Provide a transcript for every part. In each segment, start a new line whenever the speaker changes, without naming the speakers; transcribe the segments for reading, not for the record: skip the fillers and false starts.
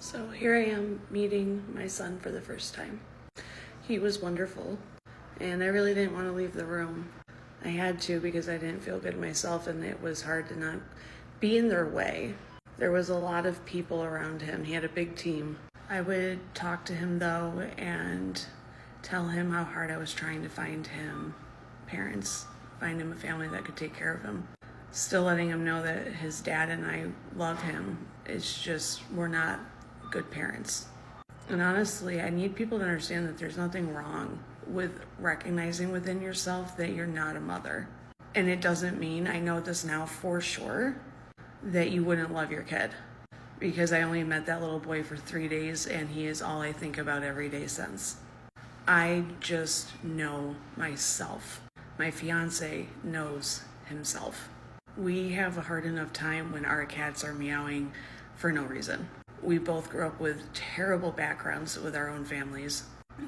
So here I am meeting my son for the first time. He was wonderful, and I really didn't want to leave the room. I had to because I didn't feel good myself, and it was hard to not be in their way. There was a lot of people around him. He had a big team. I would talk to him though and tell him how hard I was trying to find him parents, find him a family that could take care of him. Still letting him know that his dad and I love him. It's just we're not good parents. And honestly, I need people to understand that there's nothing wrong with recognizing within yourself that you're not a mother. And it doesn't mean, I know this now for sure, that you wouldn't love your kid. Because I only met that little boy for 3 days and he is all I think about every day since. I just know myself. My fiance knows himself. We have a hard enough time when our cats are meowing for no reason. We both grew up with terrible backgrounds with our own families.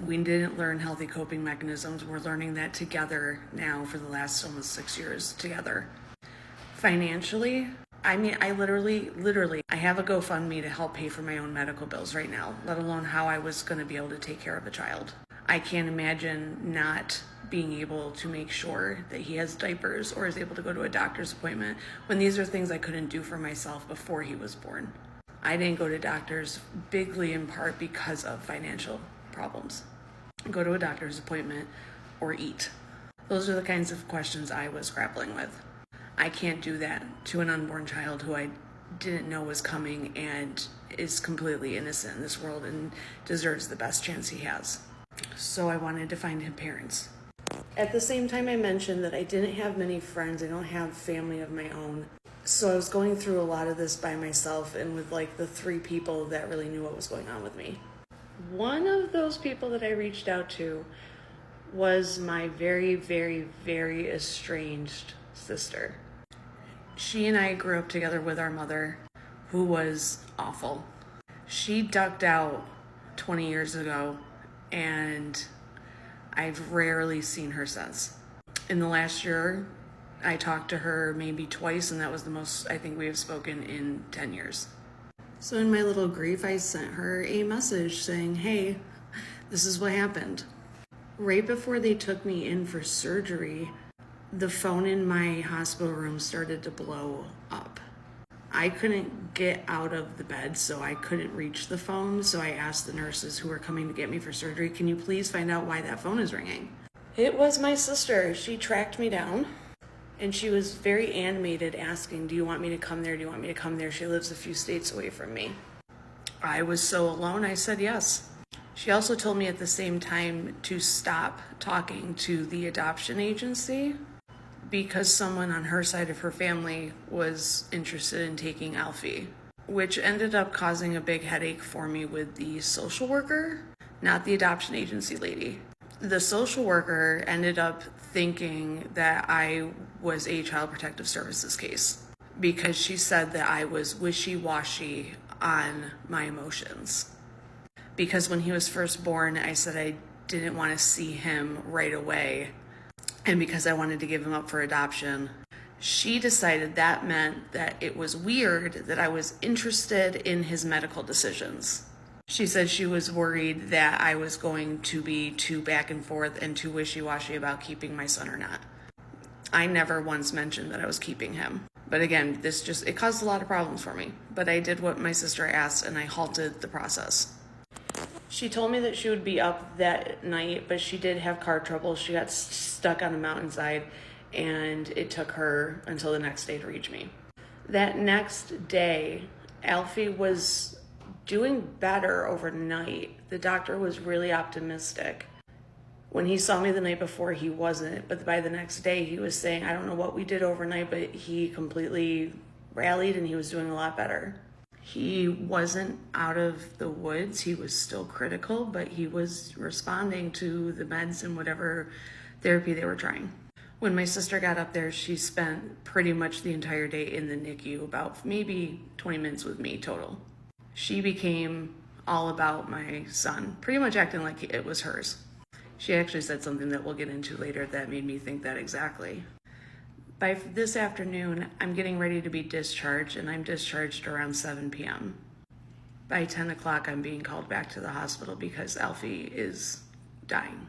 We didn't learn healthy coping mechanisms. We're learning that together now for the last almost 6 years together. Financially, I have a GoFundMe to help pay for my own medical bills right now, let alone how I was going to be able to take care of a child. I can't imagine not being able to make sure that he has diapers or is able to go to a doctor's appointment when these are things I couldn't do for myself before he was born. I didn't go to doctors bigly in part because of financial problems. Go to a doctor's appointment or eat. Those are the kinds of questions I was grappling with. I can't do that to an unborn child who I didn't know was coming and is completely innocent in this world and deserves the best chance he has. So I wanted to find him parents. At the same time, I mentioned that I didn't have many friends. I don't have family of my own. So I was going through a lot of this by myself and with like the 3 people that really knew what was going on with me. One of those people that I reached out to was my very, very, very estranged sister. She and I grew up together with our mother, who was awful. She ducked out 20 years ago, and I've rarely seen her since. In the last year, I talked to her maybe twice, and that was the most I think we have spoken in 10 years. So in my little grief, I sent her a message saying, hey, this is what happened. Right before they took me in for surgery, the phone in my hospital room started to blow up. I couldn't get out of the bed, so I couldn't reach the phone. So I asked the nurses who were coming to get me for surgery, can you please find out why that phone is ringing? It was my sister. She tracked me down. And she was very animated asking, do you want me to come there? Do you want me to come there? She lives a few states away from me. I was so alone, I said yes. She also told me at the same time to stop talking to the adoption agency because someone on her side of her family was interested in taking Alfie, which ended up causing a big headache for me with the social worker, not the adoption agency lady. The social worker ended up thinking that I was a Child Protective Services case because she said that I was wishy-washy on my emotions. Because when he was first born, I said I didn't want to see him right away, and because I wanted to give him up for adoption, she decided that meant that it was weird that I was interested in his medical decisions. She said she was worried that I was going to be too back and forth and too wishy-washy about keeping my son or not. I never once mentioned that I was keeping him. But again, it caused a lot of problems for me. But I did what my sister asked and I halted the process. She told me that she would be up that night, but she did have car trouble. She got stuck on a mountainside and it took her until the next day to reach me. That next day, Alfie was doing better overnight. The doctor was really optimistic. When he saw me the night before, he wasn't, but by the next day he was saying, I don't know what we did overnight, but he completely rallied and he was doing a lot better. He wasn't out of the woods. He was still critical, but he was responding to the meds and whatever therapy they were trying. When my sister got up there, she spent pretty much the entire day in the NICU, about maybe 20 minutes with me total. She became all about my son, pretty much acting like it was hers. She actually said something that we'll get into later that made me think that exactly. By this afternoon, I'm getting ready to be discharged, and I'm discharged around 7 p.m. by 10 o'clock, I'm being called back to the hospital because Alfie is dying.